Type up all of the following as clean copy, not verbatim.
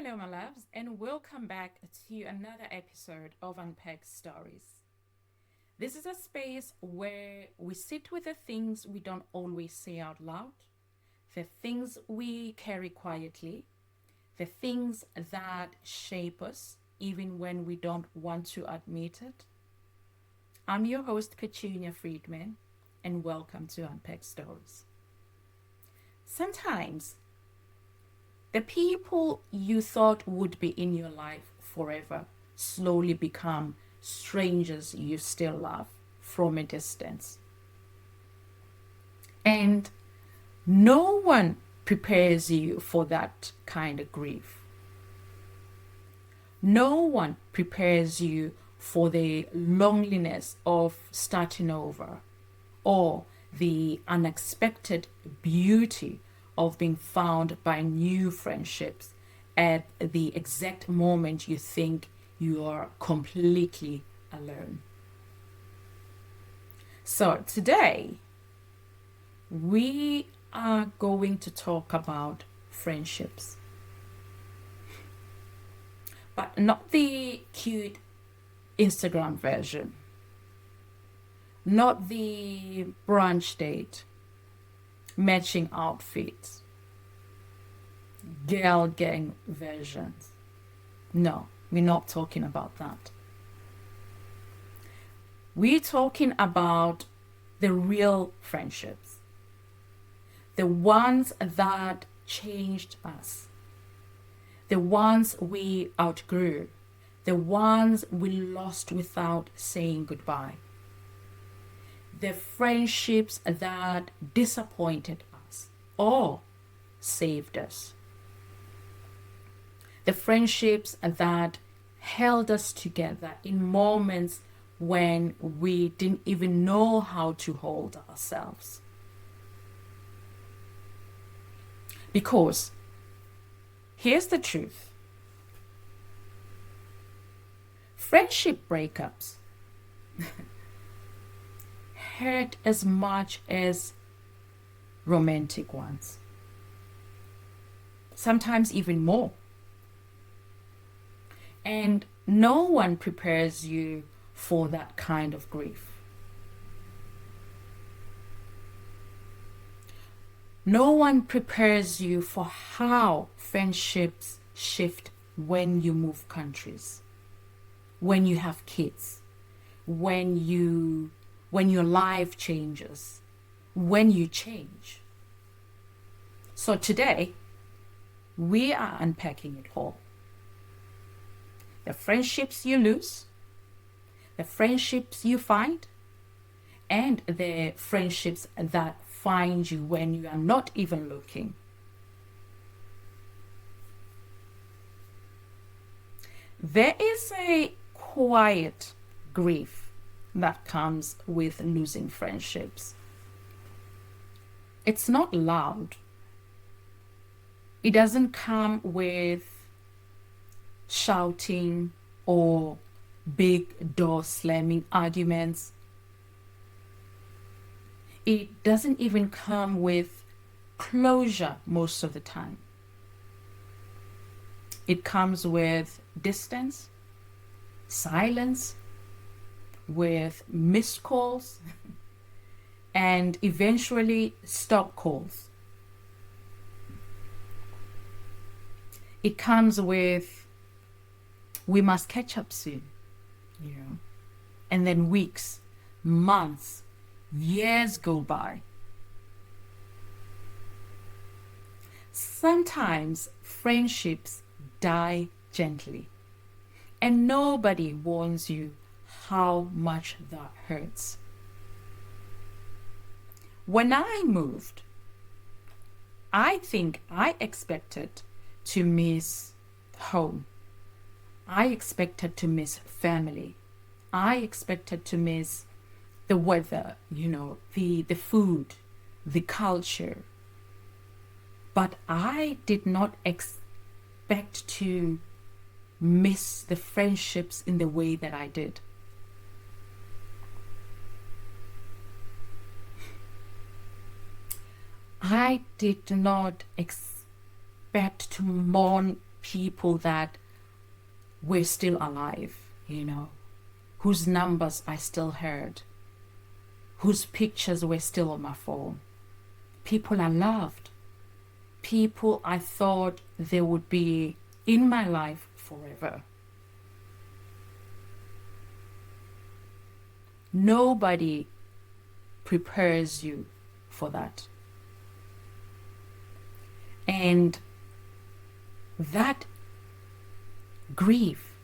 Hello, my loves, and welcome back to another episode of Unpack Stories. This is a space where we sit with the things we don't always say out loud, the things we carry quietly, the things that shape us even when we don't want to admit it. I'm your host, Kachunia Friedman, and welcome to Unpack Stories. Sometimes the people you thought would be in your life forever slowly become strangers you still love from a distance. And no one prepares you for that kind of grief. No one prepares you for the loneliness of starting over or the unexpected beauty of being found by new friendships at the exact moment you think you are completely alone. So, today we are going to talk about friendships, but not the cute Instagram version, not the brunch date, matching outfits, girl gang versions. No, we're not talking about that. We're talking about the real friendships, the ones that changed us, the ones we outgrew, the ones we lost without saying goodbye, the friendships that disappointed us or saved us, the friendships that held us together in moments when we didn't even know how to hold ourselves. Because here's the truth: friendship breakups hurt as much as romantic ones, sometimes even more. And no one prepares you for that kind of grief. No one prepares you for how friendships shift when you move countries, when you have kids, when your life changes, when you change. So today, we are unpacking it all. The friendships you lose, the friendships you find, and the friendships that find you when you are not even looking. There is a quiet grief that comes with losing friendships. It's not loud. It doesn't come with shouting or big door slamming arguments. It doesn't even come with closure most of the time. It comes with distance, silence, with missed calls, and eventually stop calls. It comes with, we must catch up soon, you know, and then weeks, months, years go by. Sometimes friendships die gently, and nobody warns you how much that hurts. When I moved, I think I expected to miss home. I expected to miss family. I expected to miss the weather, the food, the culture. But I did not expect to miss the friendships in the way that I did. I did not expect to mourn people that were still alive, whose numbers I still heard, whose pictures were still on my phone, people I loved, people I thought they would be in my life forever. Nobody prepares you for that. And that grief,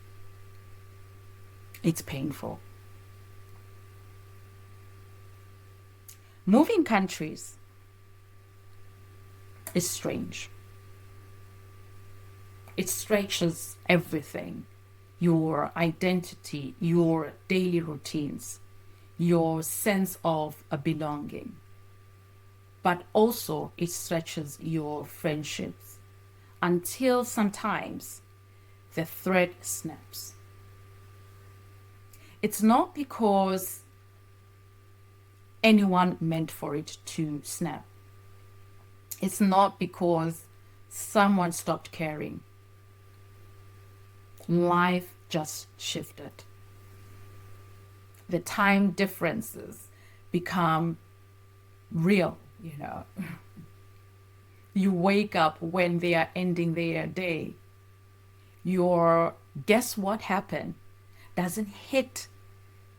it's painful. Moving countries is strange. It stretches everything, your identity, your daily routines, your sense of a belonging. But also it stretches your friendships until sometimes the thread snaps. It's not because anyone meant for it to snap. It's not because someone stopped caring. Life just shifted. The time differences become real, You wake up when they are ending their day. Your guess what happened doesn't hit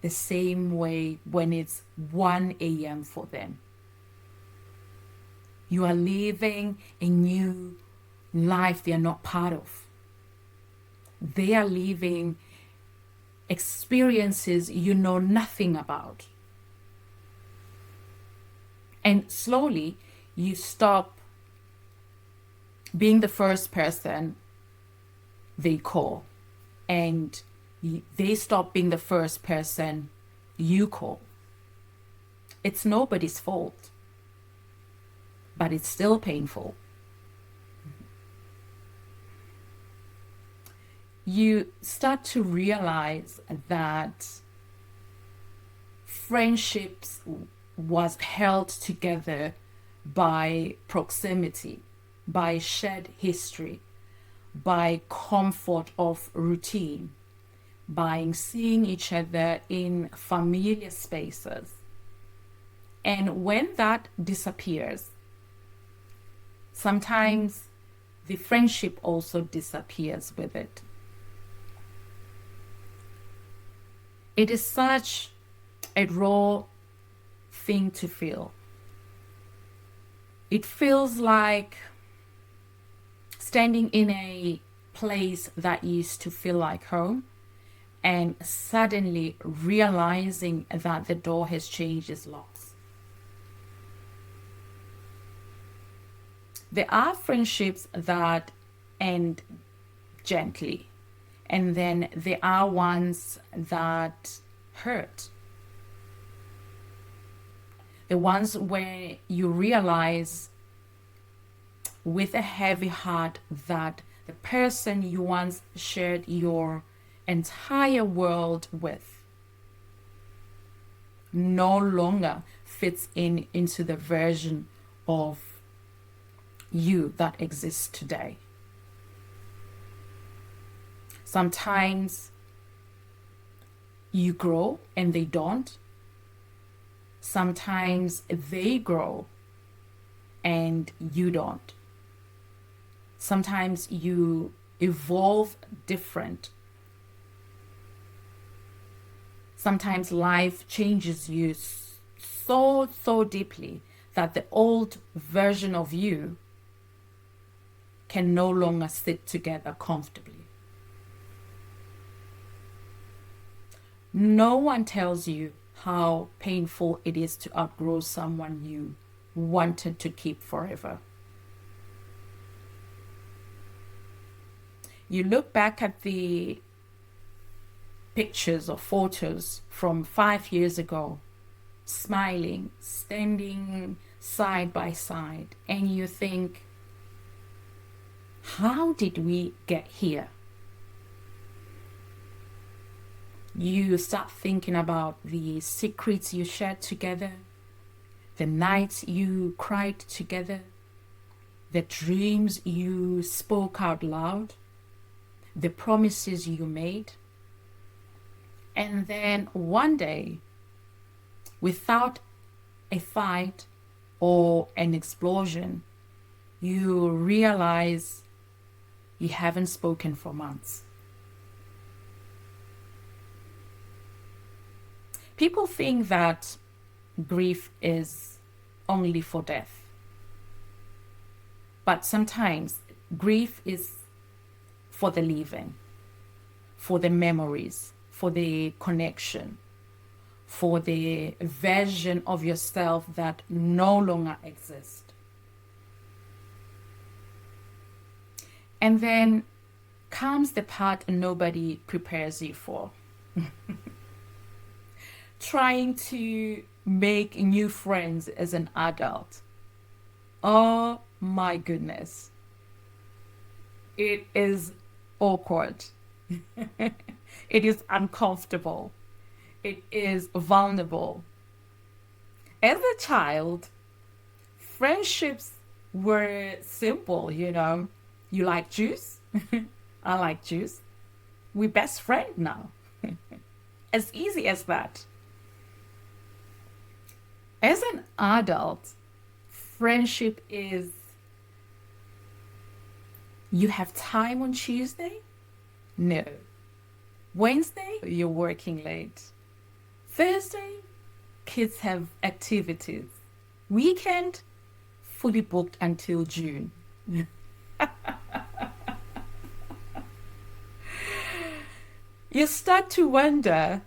the same way when it's 1 a.m. for them. You are living a new life they are not part of. They are living experiences you know nothing about. And slowly you stop being the first person they call, and they stop being the first person you call. It's nobody's fault, but it's still painful. You start to realize that friendships was held together by proximity, by shared history, by comfort of routine, by seeing each other in familiar spaces. And when that disappears, sometimes the friendship also disappears with it. It is such a raw thing to feel. It feels like standing in a place that used to feel like home and suddenly realizing that the door has changed its locks. There are friendships that end gently, and then there are ones that hurt. The ones where you realize with a heavy heart that the person you once shared your entire world with no longer fits into the version of you that exists today. Sometimes you grow and they don't. Sometimes they grow and you don't. Sometimes you evolve different. Sometimes life changes you so deeply that the old version of you can no longer sit together comfortably. No one tells you how painful it is to outgrow someone you wanted to keep forever. You look back at the pictures or photos from 5 years ago, smiling, standing side by side, and you think, how did we get here? You start thinking about the secrets you shared together, the nights you cried together, the dreams you spoke out loud, the promises you made. And then one day, without a fight or an explosion, you realize you haven't spoken for months. People think that grief is only for death. But sometimes grief is for the living, for the memories, for the connection, for the version of yourself that no longer exists. And then comes the part nobody prepares you for. Trying to make new friends as an adult. Oh my goodness. It is awkward. It is uncomfortable. It is vulnerable. As a child, friendships were simple, you know. You like juice? I like juice. We're best friends now. As easy as that. As an adult, friendship is you have time on Tuesday? No. Wednesday, you're working late. Thursday, kids have activities. Weekend, fully booked until June. You start to wonder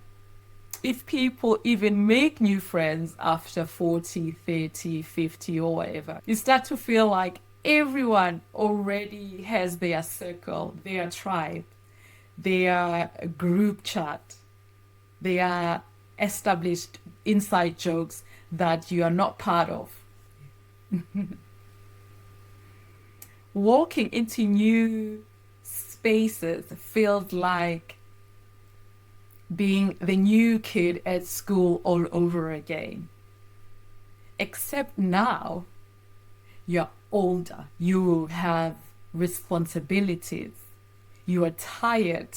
if people even make new friends after 40, 30, 50 or whatever. You start to feel like everyone already has their circle, their tribe, their group chat, their established inside jokes that you are not part of. Walking into new spaces feels like being the new kid at school all over again. Except now, you're older, you have responsibilities, you are tired,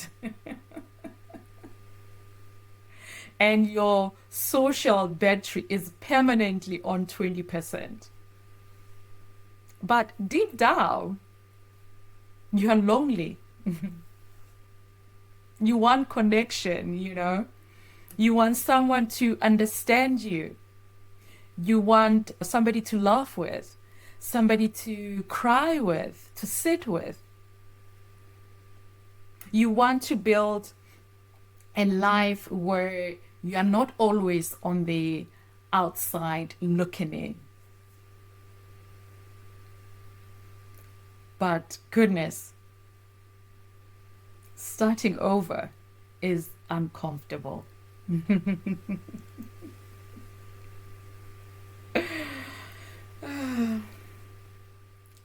and your social battery is permanently on 20%. But deep down, you are lonely. You want connection, you know. You want someone to understand you. You want somebody to laugh with, somebody to cry with, to sit with. You want to build a life where you are not always on the outside looking in. But goodness, starting over is uncomfortable.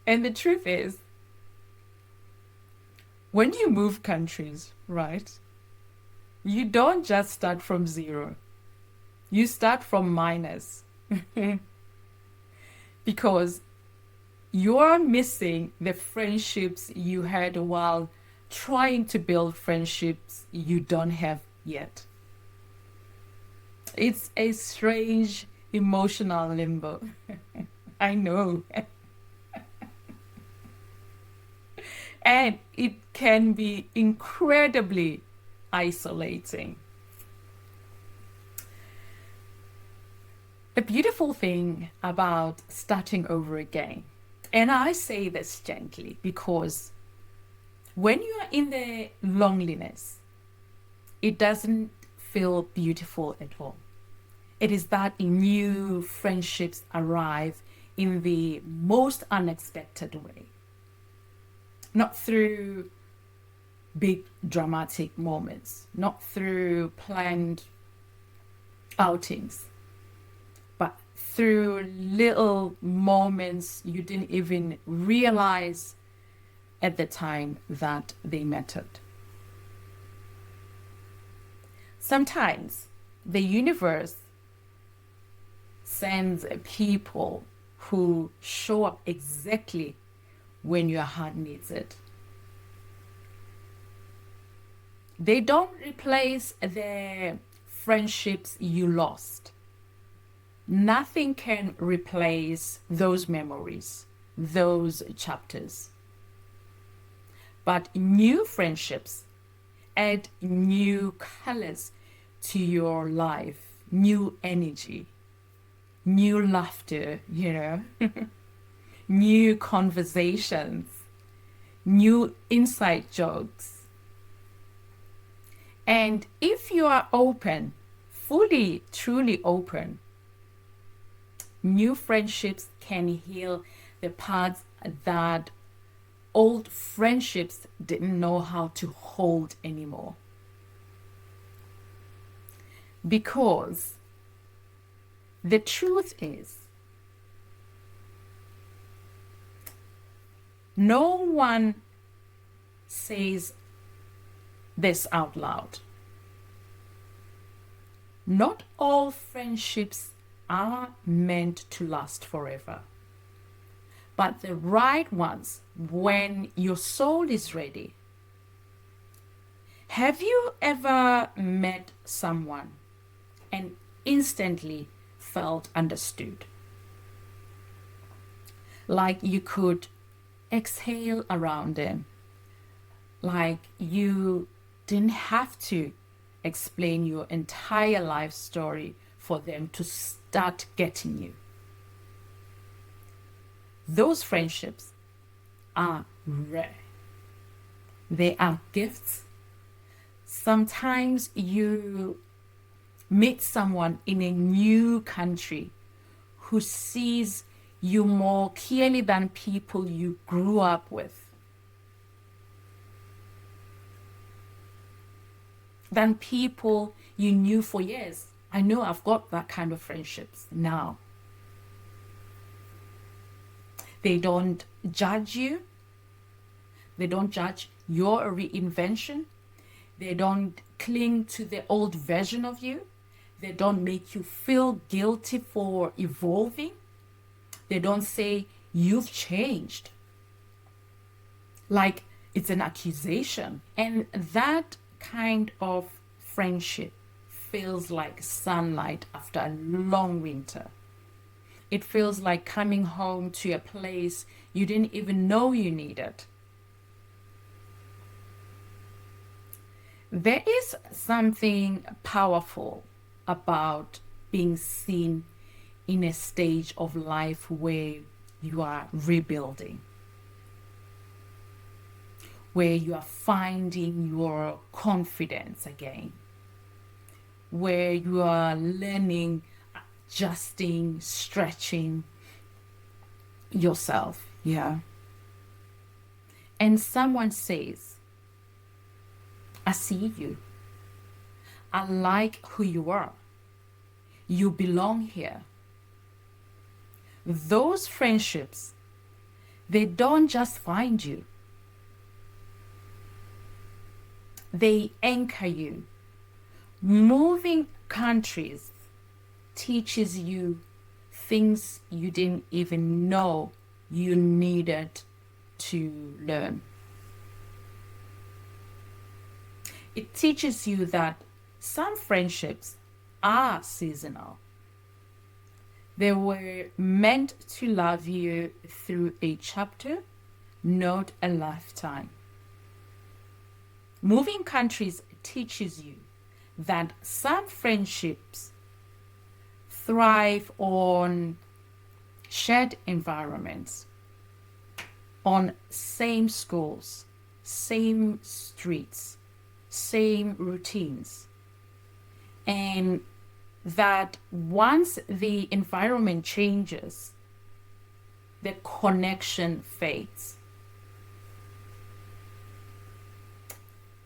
And the truth is, when you move countries, right, you don't just start from zero. You start from minus. Because you're missing the friendships you had while trying to build friendships you don't have yet. It's a strange emotional limbo. I know. And it can be incredibly isolating. The beautiful thing about starting over again, and I say this gently because when you are in the loneliness, it doesn't feel beautiful at all. It is that new friendships arrive in the most unexpected way. Not through big dramatic moments, not through planned outings, but through little moments you didn't even realize at the time that they mattered. Sometimes the universe sends people who show up exactly when your heart needs it. They don't replace the friendships you lost. Nothing can replace those memories, those chapters. But new friendships add new colors to your life, new energy, new laughter, new conversations, new inside jokes. And if you are open, fully, truly open, new friendships can heal the parts that old friendships didn't know how to hold anymore. Because the truth is, no one says this out loud. Not all friendships are meant to last forever. But the right ones, when your soul is ready. Have you ever met someone and instantly felt understood? Like you could exhale around them. Like you didn't have to explain your entire life story for them to start getting you. Those friendships are rare. They are gifts. Sometimes you meet someone in a new country who sees you more clearly than people you grew up with, than people you knew for years. I know I've got that kind of friendships now. They don't judge you. They don't judge your reinvention. They don't cling to the old version of you. They don't make you feel guilty for evolving. They don't say you've changed. Like it's an accusation. And that kind of friendship feels like sunlight after a long winter. It feels like coming home to a place you didn't even know you needed. There is something powerful about being seen in a stage of life where you are rebuilding, where you are finding your confidence again, where you are learning, adjusting, stretching yourself. Yeah. And someone says, I see you. I like who you are. You belong here. Those friendships, they don't just find you. They anchor you. Moving countries teaches you things you didn't even know you needed to learn. It teaches you that some friendships are seasonal. They were meant to love you through a chapter, not a lifetime. Moving countries teaches you that some friendships thrive on shared environments, on same schools, same streets, same routines. And that once the environment changes, the connection fades.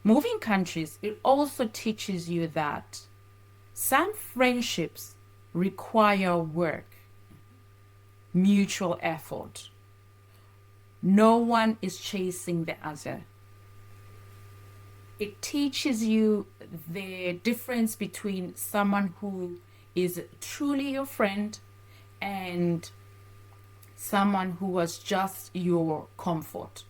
Moving countries, it also teaches you that some friendships require work, mutual effort. No one is chasing the other. It teaches you the difference between someone who is truly your friend and someone who was just your comfort.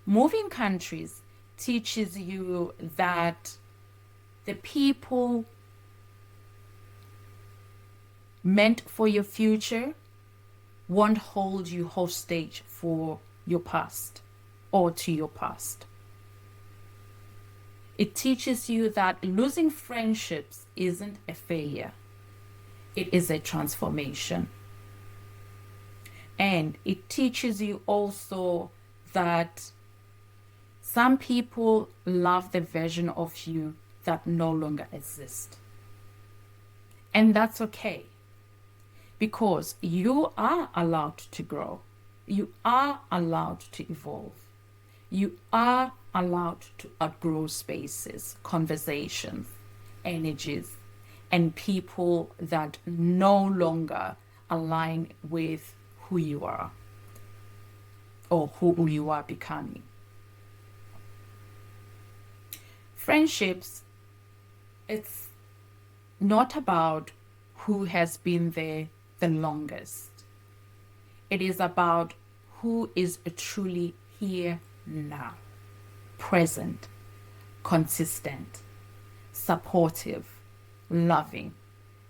Moving countries teaches you that the people meant for your future won't hold you hostage for your past or to your past. It teaches you that losing friendships isn't a failure, it is a transformation. And it teaches you also that some people love the version of you that no longer exists. And that's okay, because you are allowed to grow. You are allowed to evolve. You are allowed to outgrow spaces, conversations, energies, and people that no longer align with who you are or who you are becoming. Friendships, it's not about who has been there the longest. It is about who is truly here now, present, consistent, supportive, loving,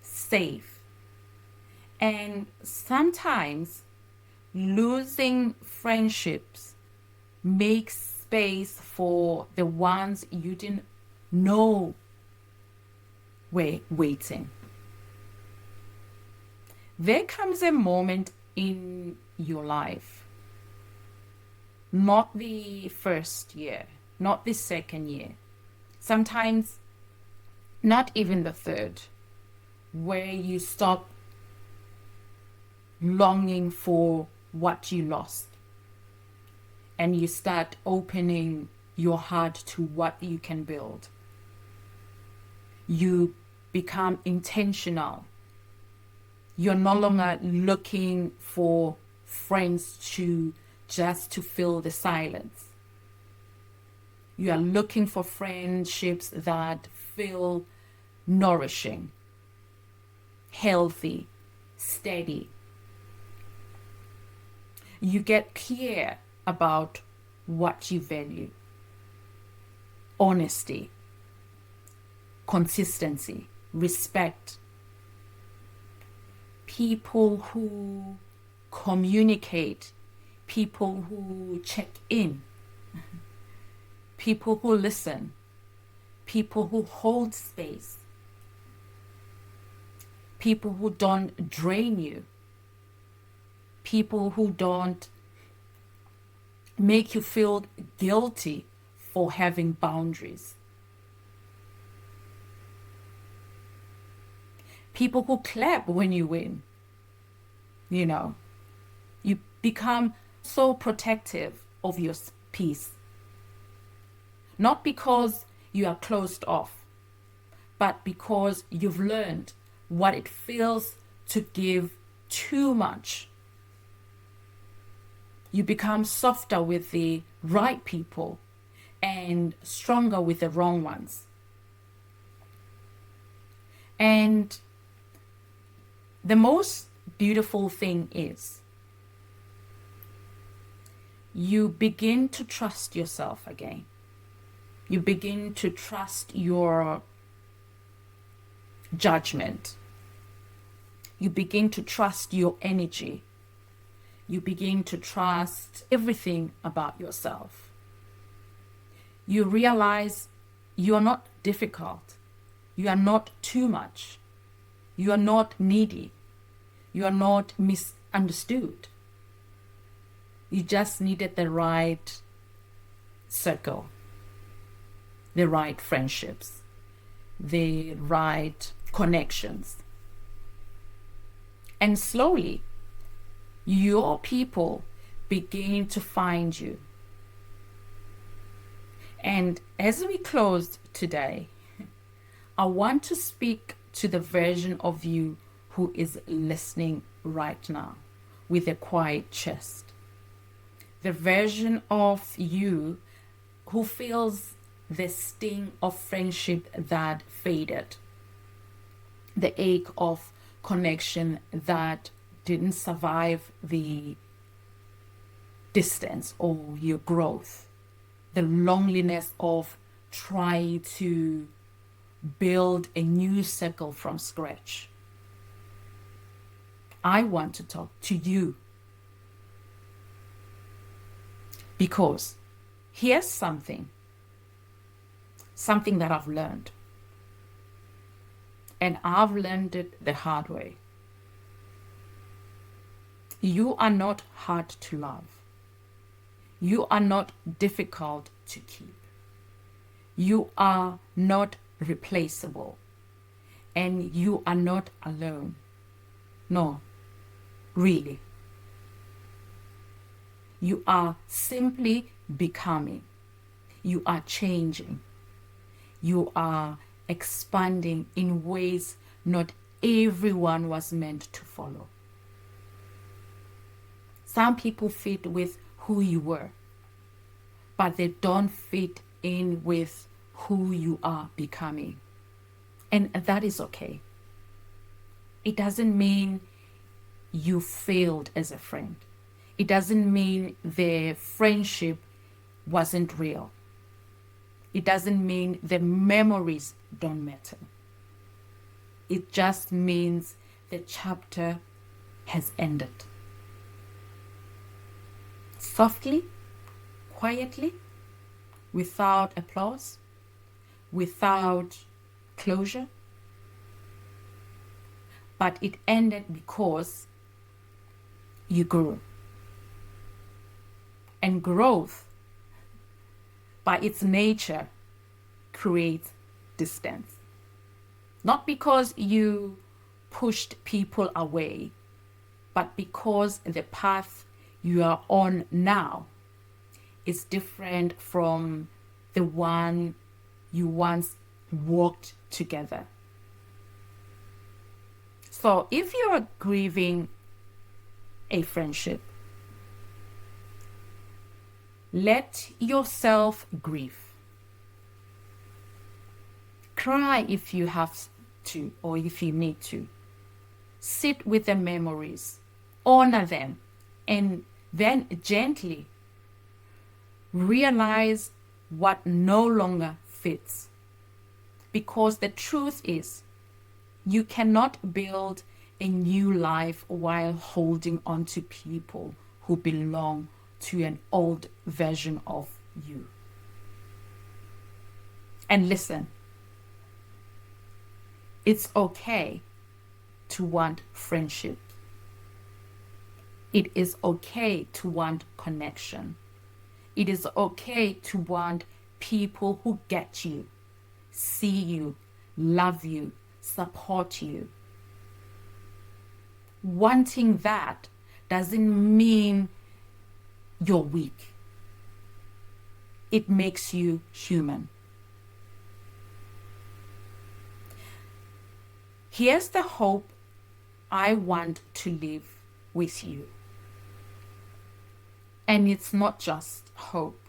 safe. And sometimes losing friendships makes space for the ones you didn't know were waiting. There comes a moment in your life, not the first year, not the second year, sometimes not even the third, where you stop longing for what you lost and you start opening your heart to what you can build. You become intentional. You're no longer looking for friends just to fill the silence. You are looking for friendships that feel nourishing, healthy, steady. You get clear about what you value: honesty, consistency, respect. People who communicate, people who check in, people who listen, people who hold space, people who don't drain you, people who don't make you feel guilty for having boundaries. People who clap when you win. You become so protective of your peace. Not because you are closed off, but because you've learned what it feels to give too much. You become softer with the right people and stronger with the wrong ones. And the most beautiful thing is you begin to trust yourself again. You begin to trust your judgment. You begin to trust your energy. You begin to trust everything about yourself. You realize you are not difficult. You are not too much. You are not needy. You are not misunderstood. You just needed the right circle, the right friendships, the right connections. And slowly, your people begin to find you. And as we close today, I want to speak to the version of you who is listening right now with a quiet chest. The version of you who feels the sting of friendship that faded, the ache of connection that didn't survive the distance or your growth. the loneliness of trying to build a new circle from scratch. I want to talk to you because here's something that I've learned, and I've learned it the hard way. You are not hard to love. You are not difficult to keep. You are not replaceable. And you are not alone. No, really. You are simply becoming. You are changing. You are expanding in ways not everyone was meant to follow. Some people fit with who you were, but they don't fit in with who you are becoming. And that is okay. It doesn't mean you failed as a friend. It doesn't mean the friendship wasn't real. It doesn't mean the memories don't matter. It just means the chapter has ended. Softly, quietly, without applause, without closure. But it ended because you grew. And growth, by its nature, creates distance. Not because you pushed people away, but because the path you are on now is different from the one you once walked together. So if you're grieving a friendship, let yourself grieve. Cry if you have to or if you need to. Sit with the memories, honor them, and then gently realize what no longer fits. Because the truth is, you cannot build a new life while holding on to people who belong to an old version of you. And listen, it's okay to want friendship. It is okay to want connection. It is okay to want people who get you, see you, love you, support you. Wanting that doesn't mean you're weak. It makes you human. Here's the hope I want to live with you. And it's not just hope.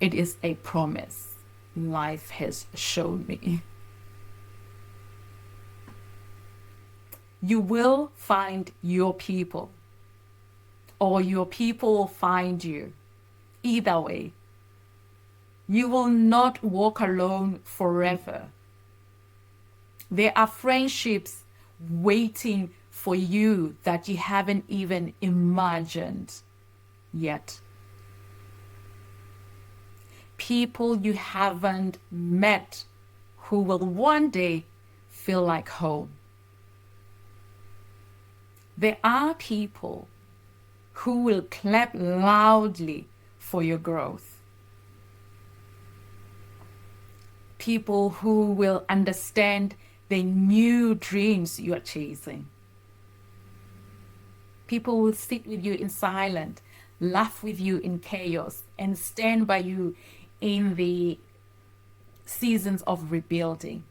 It is a promise life has shown me. You will find your people, or your people will find you. Either way, you will not walk alone forever. There are friendships waiting for you that you haven't even imagined yet. People you haven't met who will one day feel like home. There are people who will clap loudly for your growth. People who will understand the new dreams you are chasing. People will sit with you in silence, laugh with you in chaos, and stand by you in the seasons of rebuilding.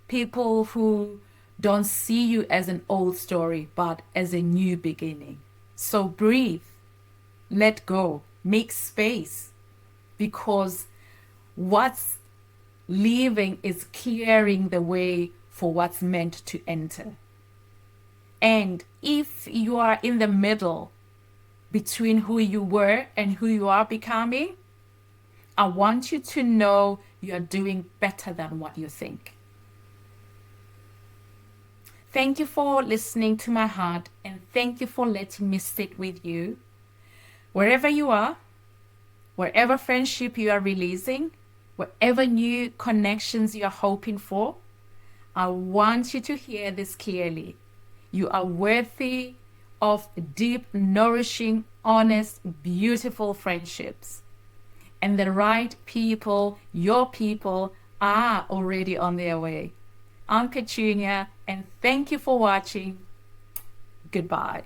People who don't see you as an old story, but as a new beginning. So breathe, let go, make space, because what's leaving is clearing the way for what's meant to enter. And if you are in the middle, between who you were and who you are becoming. I want you to know you are doing better than what you think. Thank you for listening to my heart, and thank you for letting me sit with you. Wherever you are, wherever friendship you are releasing, wherever new connections you are hoping for, I want you to hear this clearly. You are worthy of deep, nourishing, honest, beautiful friendships. And the right people, your people, are already on their way. I'm Petunia, and thank you for watching. Goodbye.